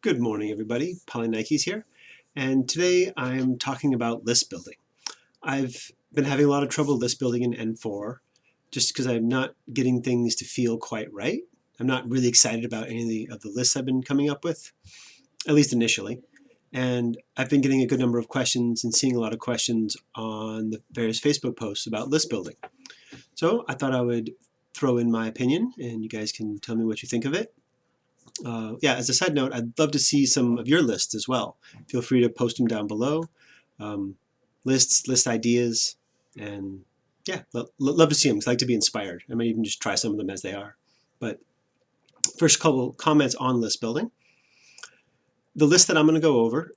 Good morning, everybody. Polynikes here, and today I'm talking about list building. I've been having a lot of trouble list building in N4 just because I'm not getting things to feel quite right. I'm not really excited about any of the lists I've been coming up with, at least initially. And I've been getting a good number of questions and seeing a lot of questions on the various Facebook posts about list building. So I thought I would throw in my opinion, and you guys can tell me what you think of it. Yeah, as a side note, I'd love to see some of your lists as well. Feel free to post them down below. Lists, list ideas, and yeah, love to see them because I like to be inspired. I might even just try some of them as they are. But first couple comments on list building. The lists that I'm going to go over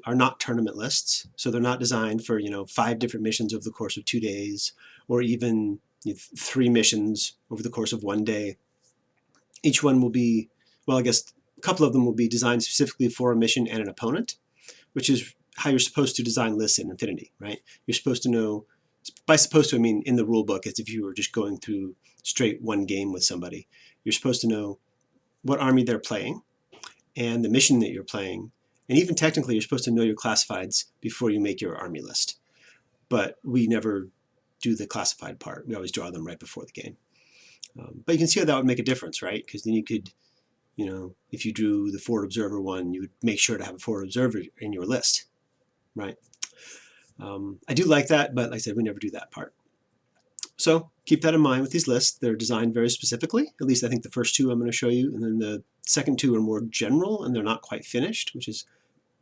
are not tournament lists, so they're not designed for 5 different missions over the course of 2 days, or even 3 missions over the course of 1 day. Each one will be, well, I guess a couple of them will be designed specifically for a mission and an opponent, which is how you're supposed to design lists in Infinity, right? You're supposed to know, by supposed to I mean in the rule book, as if you were just going through straight one game with somebody. You're supposed to know what army they're playing and the mission that you're playing, and even technically you're supposed to know your classifieds before you make your army list. But we never do the classified part. We always draw them right before the game. But you can see how that would make a difference, right? Because then you could, if you drew the forward observer one, you would make sure to have a forward observer in your list, right? I do like that, but like I said, we never do that part. So keep that in mind with these lists. They're designed very specifically. At least I think the first 2 I'm going to show you, and then the second 2 are more general and they're not quite finished, which is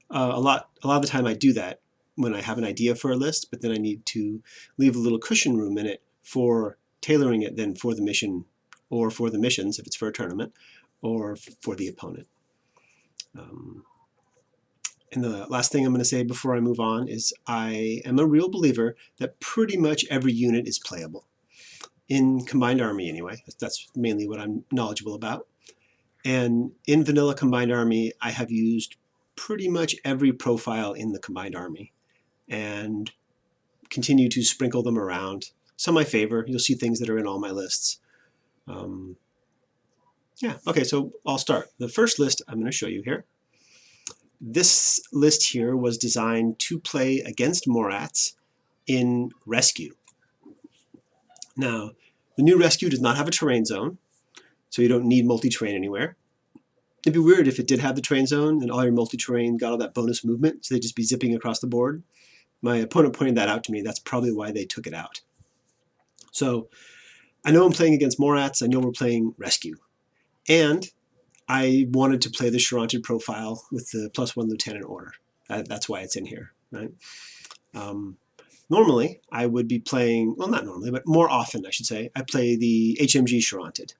a lot of the time I do that when I have an idea for a list, but then I need to leave a little cushion room in it for tailoring it then for the mission, or for the missions if it's for a tournament, or for the opponent. And the last thing I'm going to say before I move on is I am a real believer that pretty much every unit is playable. In Combined Army anyway, that's mainly what I'm knowledgeable about. And in Vanilla Combined Army, I have used pretty much every profile in the Combined Army and continue to sprinkle them around. Some I favor. You'll see things that are in all my lists. Yeah, okay, so I'll start. The first list I'm going to show you here. This list here was designed to play against Morats in Rescue. Now, the new Rescue does not have a terrain zone, so you don't need multi-terrain anywhere. It'd be weird if it did have the terrain zone and all your multi-terrain got all that bonus movement, so they'd just be zipping across the board. My opponent pointed that out to me. That's probably why they took it out. So I know I'm playing against Morats. I know we're playing Rescue. And I wanted to play the Charonted profile with the +1 Lieutenant order. That's why it's in here, right? Normally, I would be playing, well, not normally, but more often, I should say, I play the HMG Charonted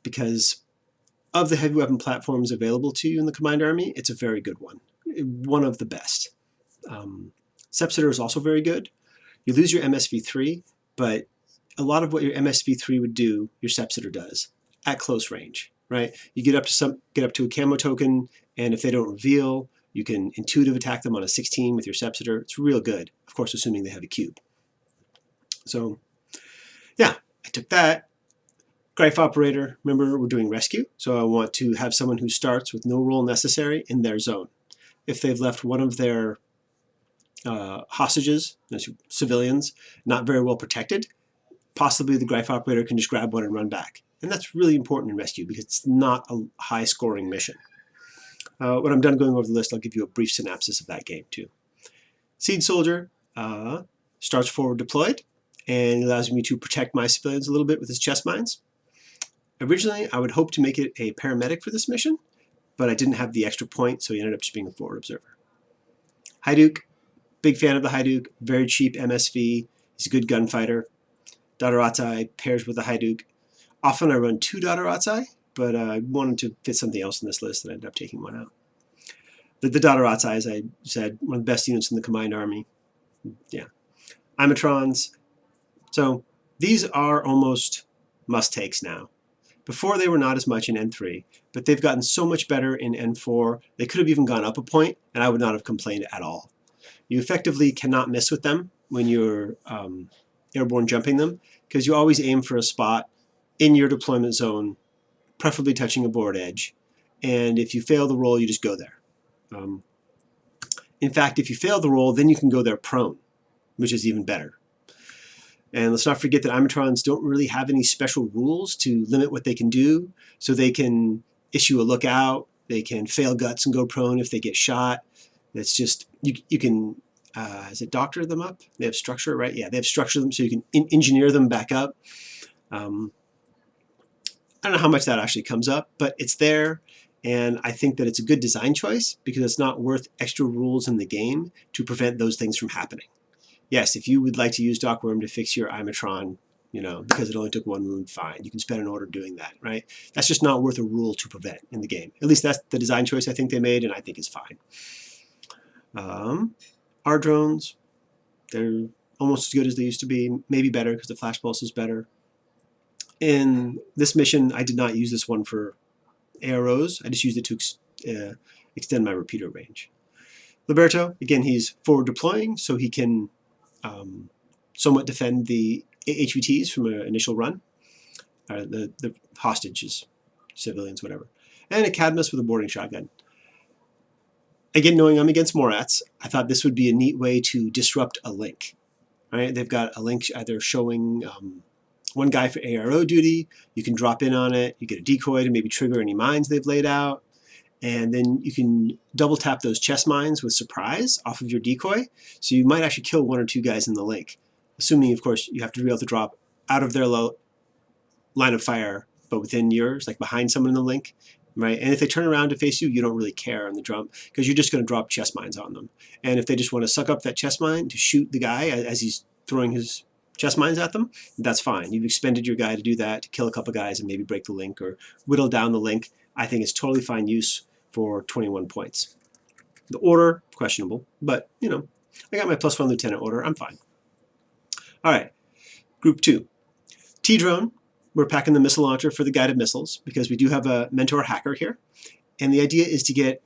because of the heavy weapon platforms available to you in the Combined Army, it's a very good one. One of the best. Sepsitor is also very good. You lose your MSV3, but a lot of what your MSV3 would do, your Sepsitor does at close range, right? You get up to a camo token, and if they don't reveal, you can intuitive attack them on a 16 with your Sepsitor. It's real good, of course, assuming they have a cube. So, yeah, I took that. Greif Operator, remember we're doing Rescue, so I want to have someone who starts with no roll necessary in their zone. If they've left one of their hostages, civilians, not very well protected, possibly the Greif Operator can just grab one and run back. And that's really important in Rescue because it's not a high-scoring mission. When I'm done going over the list, I'll give you a brief synopsis of that game too. Seed Soldier starts forward deployed and allows me to protect my civilians a little bit with his chest mines. Originally, I would hope to make it a paramedic for this mission, but I didn't have the extra point, so he ended up just being a forward observer. Hajduk, big fan of the Hajduk, very cheap MSV, he's a good gunfighter. Dadarazai pairs with the Hajduk. Often I run 2 Dadarazai, but I wanted to fit something else in this list and I ended up taking one out. The Dadarazai, as I said, one of the best units in the Combined Army. Yeah. Imatrons. So these are almost must-takes now. Before they were not as much in N3, but they've gotten so much better in N4, they could have even gone up a point, and I would not have complained at all. You effectively cannot miss with them when you're airborne jumping them, because you always aim for a spot in your deployment zone, preferably touching a board edge, and if you fail the roll, you just go there. In fact, if you fail the roll, then you can go there prone, which is even better. And let's not forget that Imatrons don't really have any special rules to limit what they can do. So they can issue a lookout, they can fail guts and go prone if they get shot. It's just, you can, is it doctor them up? They have structure, right? Yeah, they have structure them so you can engineer them back up. I don't know how much that actually comes up, but it's there. And I think that it's a good design choice because it's not worth extra rules in the game to prevent those things from happening. Yes, if you would like to use Dockworm to fix your Imatron, because it only took one wound, fine. You can spend an order doing that, right? That's just not worth a rule to prevent in the game. At least that's the design choice I think they made, and I think is fine. Our drones, they're almost as good as they used to be, maybe better because the flash pulse is better. In this mission, I did not use this one for AROs. I just used it to extend my repeater range. Liberto, again, he's forward deploying, so he can somewhat defend the HVTs from an initial run, the hostages, civilians, whatever. And a Cadmus with a boarding shotgun. Again, knowing I'm against Morats, I thought this would be a neat way to disrupt a link. Right? They've got a link either showing one guy for ARO duty, you can drop in on it, you get a decoy to maybe trigger any mines they've laid out, and then you can double tap those chest mines with surprise off of your decoy, so you might actually kill one or two guys in the link. Assuming, of course, you have to be able to drop out of their line of fire, but within yours, like behind someone in the link, right? And if they turn around to face you, you don't really care on the jump because you're just going to drop chest mines on them. And if they just want to suck up that chest mine to shoot the guy as he's throwing his chest mines at them, that's fine. You've expended your guy to do that, to kill a couple guys and maybe break the link or whittle down the link. I think it's totally fine use for 21 points. The order, questionable, but I got my +1 lieutenant order, I'm fine. All right, group 2. T-drone, we're packing the missile launcher for the guided missiles because we do have a mentor hacker here. And the idea is to get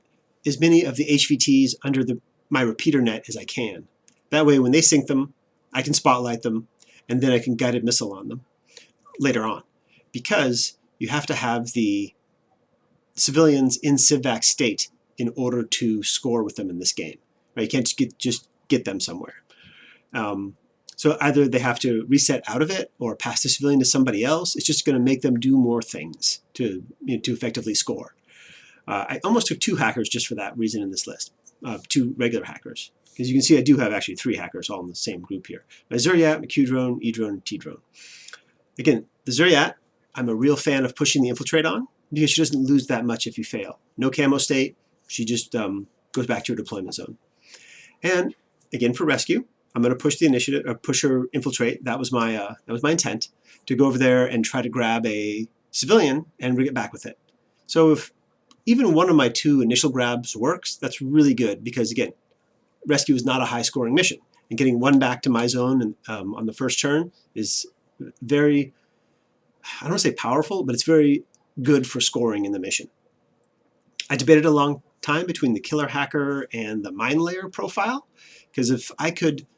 as many of the HVTs under my repeater net as I can. That way when they sink them, I can spotlight them, and then I can guided missile on them later on. Because you have to have the civilians in civvac state in order to score with them in this game. Right? You can't just get them somewhere. So either they have to reset out of it or pass the civilian to somebody else. It's just going to make them do more things to effectively score. I almost took 2 hackers just for that reason in this list, 2 regular hackers. Because you can see I do have actually 3 hackers all in the same group here. My Zuriat, my Q-drone, E-drone, and T-drone. Again, the Zuriat, I'm a real fan of pushing the infiltrate on because she doesn't lose that much if you fail. No camo state, she just goes back to her deployment zone. And again, for rescue, I'm going to push the initiative, or push her infiltrate. That was my intent, to go over there and try to grab a civilian and rig it back with it. So if even one of my 2 initial grabs works, that's really good because again, rescue is not a high-scoring mission, and getting 1 back to my zone and, on the first turn is very, I don't want to say powerful, but it's very good for scoring in the mission. I debated a long time between the killer hacker and the mine layer profile, because if I could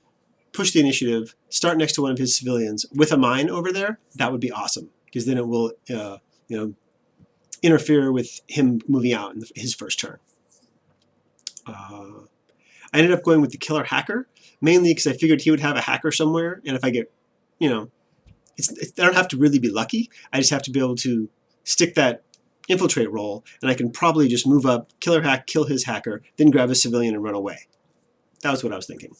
push the initiative, start next to one of his civilians with a mine over there, that would be awesome, because then it will interfere with him moving out in his first turn. I ended up going with the killer hacker, mainly because I figured he would have a hacker somewhere, and if I get, I don't have to really be lucky, I just have to be able to stick that infiltrate roll, and I can probably just move up, killer hack, kill his hacker, then grab a civilian and run away. That was what I was thinking.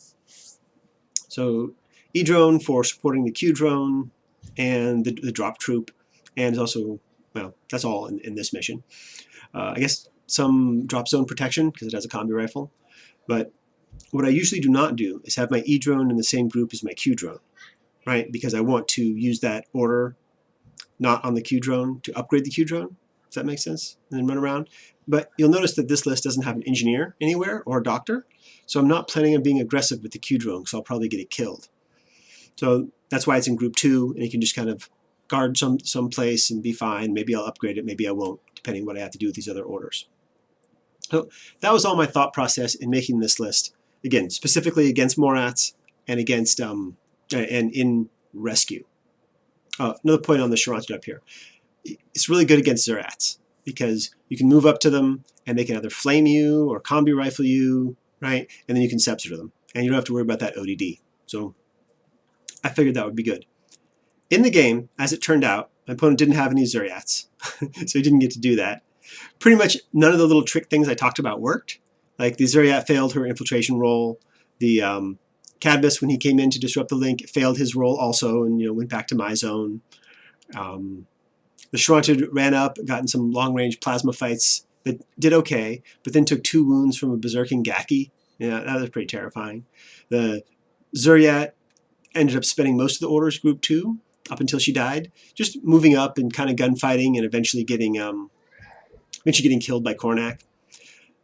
So E-drone for supporting the Q-drone and the drop troop, and also, well, that's all in this mission. I guess some drop zone protection because it has a combi rifle, but what I usually do not do is have my E-drone in the same group as my Q-drone, right? Because I want to use that order not on the Q-drone to upgrade the Q-drone. Does that make sense? And then run around. But you'll notice that this list doesn't have an engineer anywhere or a doctor. So I'm not planning on being aggressive with the Q-drone because I'll probably get it killed. So that's why it's in group 2, and you can just kind of guard some place and be fine. Maybe I'll upgrade it, maybe I won't, depending on what I have to do with these other orders. So that was all my thought process in making this list. Again, specifically against Morats and against and in rescue. Another point on the Charantid up here. It's really good against Zerats. because you can move up to them and they can either flame you or combi rifle you, right? And then you can scepter them. And you don't have to worry about that ODD. So I figured that would be good. In the game, as it turned out, my opponent didn't have any Zuriats, so he didn't get to do that. Pretty much none of the little trick things I talked about worked. Like the Zuriat failed her infiltration roll. The Cadmus, when he came in to disrupt the link, failed his roll also and went back to my zone. The Shrontid ran up, got in some long-range plasma fights that did okay, but then took 2 wounds from a berserking Gaki. Yeah, that was pretty terrifying. The Zuriat ended up spending most of the orders group 2 up until she died, just moving up and kind of gunfighting and eventually getting killed by Kornak.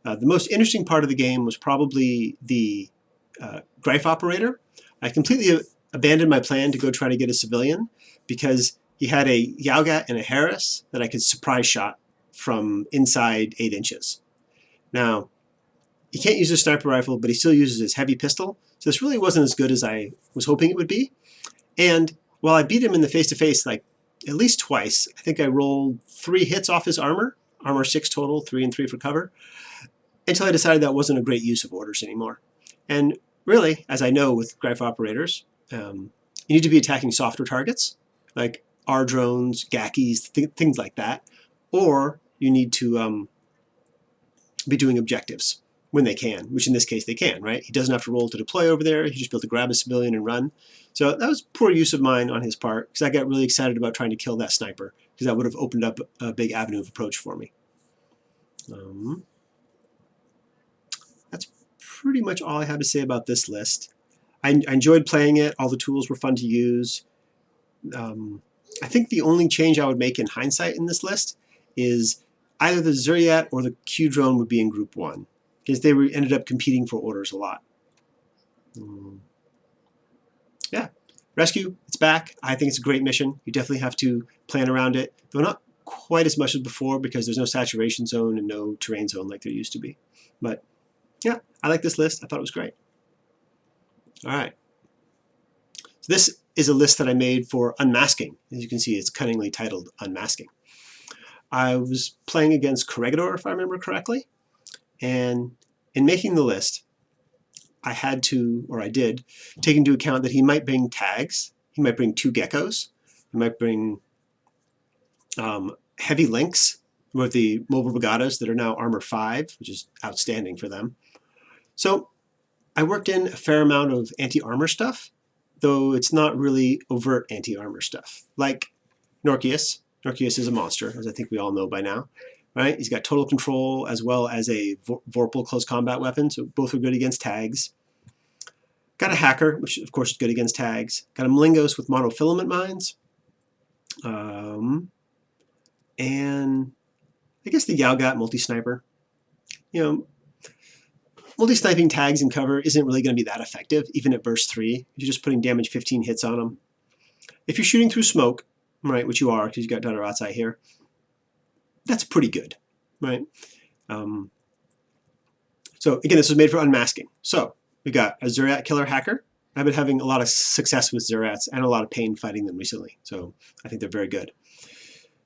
The most interesting part of the game was probably the Greif operator. I completely abandoned my plan to go try to get a civilian because he had a Yaugat and a Harris that I could surprise shot from inside 8 inches. Now, he can't use his sniper rifle, but he still uses his heavy pistol, so this really wasn't as good as I was hoping it would be. And while I beat him in the face-to-face like at least twice, I think I rolled 3 hits off his armor 6 total, 3 and 3 for cover, until I decided that wasn't a great use of orders anymore. And really, as I know with Greif operators, you need to be attacking softer targets, like R drones, Gakis, things like that, or you need to be doing objectives when they can, which in this case they can, right? He doesn't have to roll to deploy over there. He just be able to grab a civilian and run. So that was poor use of mine on his part because I got really excited about trying to kill that sniper because that would have opened up a big avenue of approach for me. That's pretty much all I have to say about this list. I enjoyed playing it. All the tools were fun to use. I think the only change I would make in hindsight in this list is either the Zuriat or the Q drone would be in group 1 because they ended up competing for orders a lot. Yeah, Rescue, it's back. I think it's a great mission. You definitely have to plan around it, though not quite as much as before because there's no saturation zone and no terrain zone like there used to be. But yeah, I like this list. I thought it was great. All right. So this is a list that I made for Unmasking. As you can see, it's cunningly titled Unmasking. I was playing against Corregidor, if I remember correctly, and in making the list, I had to, or I did, take into account that he might bring tags. He might bring 2 geckos. He might bring heavy links with the mobile brigadas that are now armor 5, which is outstanding for them. So I worked in a fair amount of anti-armor stuff, though it's not really overt anti-armor stuff. Like Norkius. Norkius is a monster, as I think we all know by now. Right? He's got total control as well as a Vorpal close combat weapon, so both are good against tags. Got a Hacker, which of course is good against tags. Got a Malingos with monofilament mines. And I guess the Yaugat multi-sniper. Multi-sniping tags in cover isn't really going to be that effective, even at burst 3. You're just putting damage 15 hits on them. If you're shooting through smoke, right, which you are because you got Dadarazai here, that's pretty good, right? So again, this was made for Unmasking. So we've got a Zuriat killer Hacker. I've been having a lot of success with Zuriats and a lot of pain fighting them recently. So I think they're very good.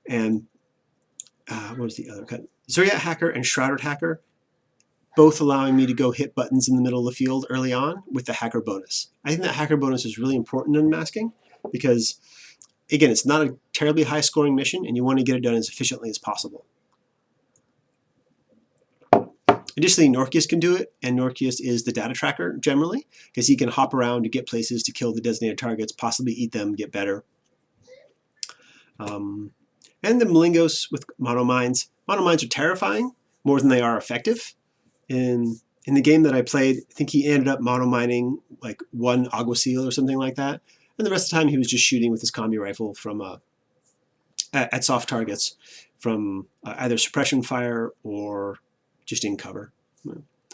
And what was the other cut? Zuriat Hacker and Shrouded Hacker, both allowing me to go hit buttons in the middle of the field early on with the Hacker bonus. I think that Hacker bonus is really important in Unmasking because, again, it's not a terribly high scoring mission and you want to get it done as efficiently as possible. Additionally, Norkius can do it, and Norkius is the data tracker generally because he can hop around to get places to kill the designated targets, possibly eat them, get better. And the Malingos with monomines. Monomines are terrifying more than they are effective. In the game that I played, I think he ended up monomining like 1 Aguasil or something like that. And the rest of the time he was just shooting with his combi rifle from at soft targets from either suppression fire or just in cover.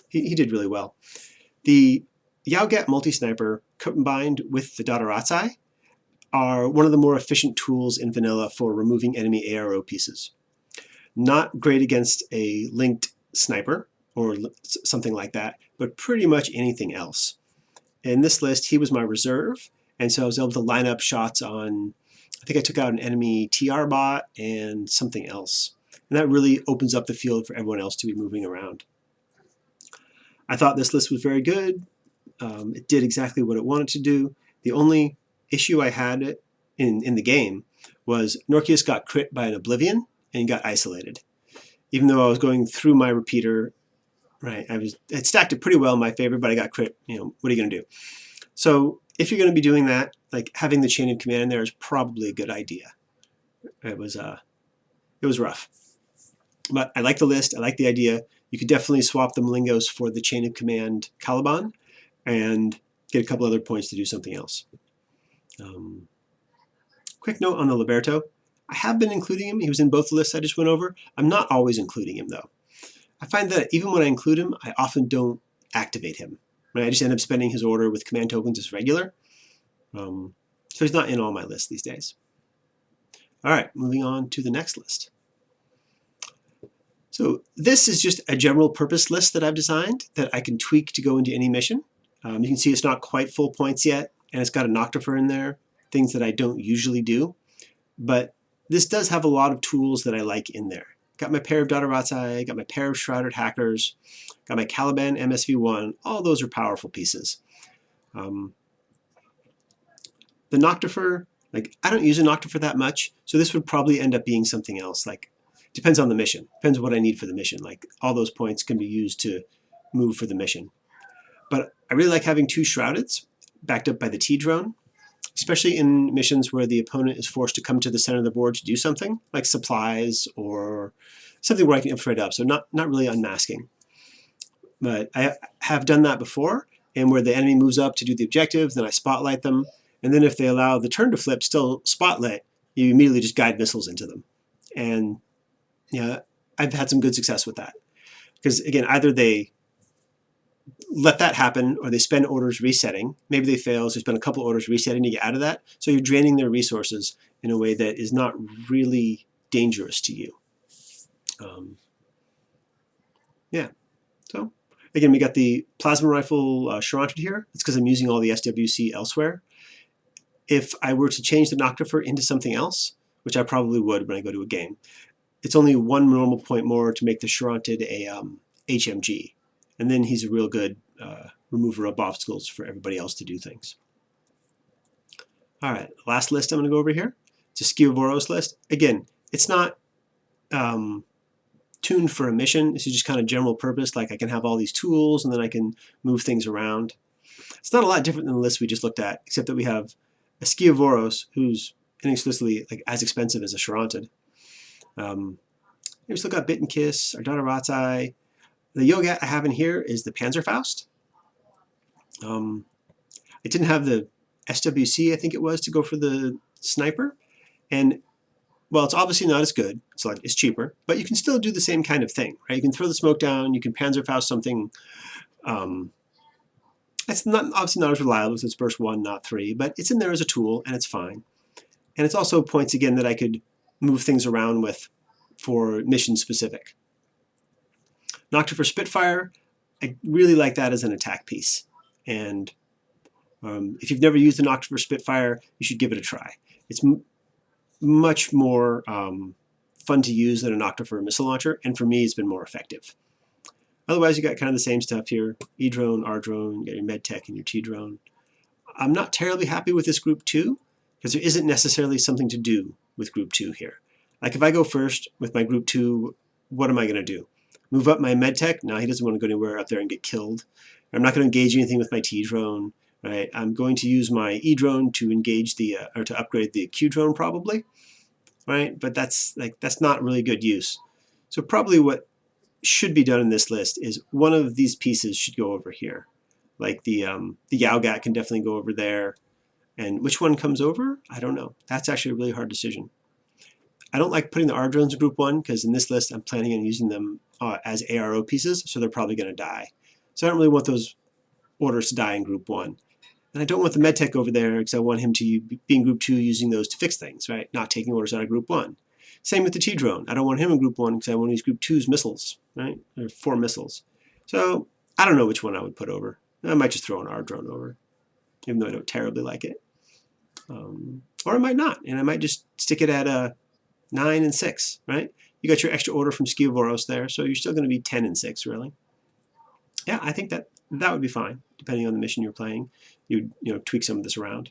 He did really well. The Yaugat multi-sniper combined with the Dadarazai are one of the more efficient tools in vanilla for removing enemy ARO pieces. Not great against a linked sniper or something like that, but pretty much anything else. In this list, he was my reserve, and so I was able to line up shots on, I think I took out an enemy TR bot and something else. And that really opens up the field for everyone else to be moving around. I thought this list was very good. It did exactly what it wanted to do. The only issue I had in the game was Norkius got crit by an Oblivion and got isolated. Even though I was going through my repeater, right, I stacked it pretty well in my favor, but I got crit. What are you going to do? So if you're going to be doing that, like having the chain of command in there is probably a good idea. It was rough. But I like the list. I like the idea. You could definitely swap the Malingos for the chain of command Caliban and get a couple other points to do something else. Quick note on the Liberto. I have been including him. He was in both the lists I just went over. I'm not always including him, though. I find that even when I include him, I often don't activate him. Right? I just end up spending his order with command tokens as regular. So he's not in all my lists these days. All right, moving on to the next list. So this is just a general purpose list that I've designed that I can tweak to go into any mission. You can see it's not quite full points yet, and it's got a Noctifer in there, things that I don't usually do. But this does have a lot of tools that I like in there. Got my pair of Dotaratsai, got my pair of Shrouded Hackers, got my Caliban MSV1. All those are powerful pieces. The Noctifer, I don't use a Noctifer that much, so this would probably end up being something else. Depends on the mission. Depends on what I need for the mission. All those points can be used to move for the mission. But I really like having 2 Shroudeds backed up by the T-Drone, especially in missions where the opponent is forced to come to the center of the board to do something, like supplies or something where I can infiltrate up. So not really unmasking. But I have done that before, and where the enemy moves up to do the objective, then I spotlight them. And then if they allow the turn to flip, still spotlight, you immediately just guide missiles into them. And yeah, I've had some good success with that. Because again, either they let that happen or they spend orders resetting. Maybe they fail, so they spend a couple orders resetting to get out of that. So you're draining their resources in a way that is not really dangerous to you. Yeah, so again, we got the plasma rifle Charonted here. It's because I'm using all the SWC elsewhere. If I were to change the Noctifer into something else, which I probably would when I go to a game, it's only 1 normal point more to make the Charonted a HMG. And then he's a real good remover of obstacles for everybody else to do things. All right, last list I'm going to go over here. It's a Skiovoros list. Again, it's not tuned for a mission. This is just kind of general purpose. I can have all these tools and then I can move things around. It's not a lot different than the list we just looked at, except that we have a Skiovoros who's inexplicably as expensive as a Charonted. We still got Bit and Kiss, our Dotaratsai. The Yogat I have in here is the Panzerfaust. It didn't have the SWC, I think it was, to go for the sniper. And, well, it's obviously not as good. It's cheaper. But you can still do the same kind of thing, right? You can throw the smoke down. You can Panzerfaust something. It's obviously not as reliable as its burst 1, not 3. But it's in there as a tool, and it's fine. And it's also points, again, that I could move things around with for mission specific. Noctifer Spitfire, I really like that as an attack piece. And if you've never used the Noctifer Spitfire, you should give it a try. It's much more fun to use than a Noctifer missile launcher, and for me, it's been more effective. Otherwise, you got kind of the same stuff here. E-drone, R-drone, you got your medtech and your T-drone. I'm not terribly happy with this group 2, because there isn't necessarily something to do with group 2 here. If I go first with my group 2, what am I going to do? Move up my medtech? No, he doesn't want to go anywhere up there and get killed. I'm not going to engage anything with my T-drone. Right? I'm going to use my E-drone to engage the or to upgrade the Q-drone probably. Right? But that's not really good use. So probably what should be done in this list is one of these pieces should go over here. The Yaugat can definitely go over there. And which one comes over? I don't know. That's actually a really hard decision. I don't like putting the R-drones in group 1 because in this list I'm planning on using them as ARO pieces, so they're probably going to die. So I don't really want those orders to die in group 1. And I don't want the medtech over there because I want him to be in group 2 using those to fix things, right? Not taking orders out of group 1. Same with the T-drone. I don't want him in group 1 because I want to use group 2's missiles, right? Or 4 missiles. So I don't know which one I would put over. I might just throw an R-drone over, even though I don't terribly like it. Or I might not, and I might just stick it at 9 and 6, right? You got your extra order from Skivoros there, so you're still going to be 10 and 6, really. Yeah, I think that would be fine, depending on the mission you're playing. You'd tweak some of this around.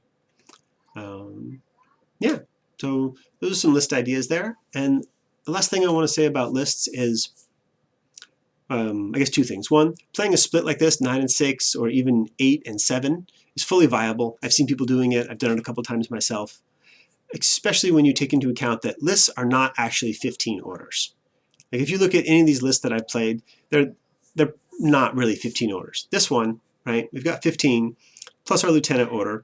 Yeah, so those are some list ideas there. And the last thing I want to say about lists is, I guess two things. One, playing a split like this, 9 and 6, or even 8 and 7, is fully viable. I've seen people doing it. I've done it a couple times myself, especially when you take into account that lists are not actually 15 orders. Like if you look at any of these lists that I've played, they're not really 15 orders. This one, right, we've got 15 plus our lieutenant order,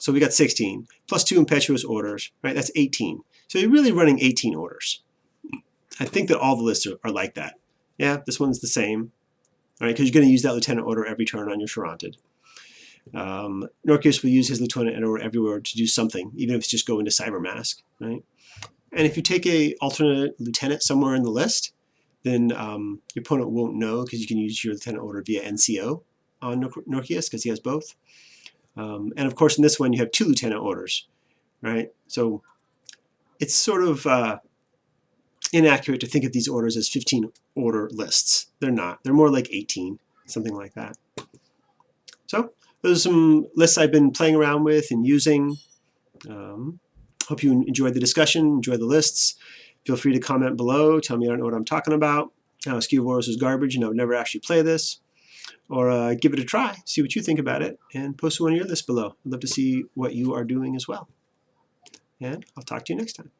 so we got 16 plus 2 impetuous orders, right? That's 18. So you're really running 18 orders. I think that all the lists are like that. Yeah, this one's the same, all right, because you're going to use that lieutenant order every turn on your Charantid. Norkius will use his lieutenant order everywhere to do something, even if it's just go into Cybermask, right? And if you take a alternate lieutenant somewhere in the list, then your opponent won't know, because you can use your lieutenant order via NCO on Norkius, because he has both. And of course, in this one, you have 2 lieutenant orders, right? So it's sort of inaccurate to think of these orders as 15 order lists. They're not. They're more like 18, something like that. So those are some lists I've been playing around with and using. Hope you enjoyed the discussion, enjoyed the lists. Feel free to comment below. Tell me I don't know what I'm talking about. Skivoros is garbage and I would never actually play this. Or give it a try, see what you think about it, and post one of your lists below. I'd love to see what you are doing as well. And I'll talk to you next time.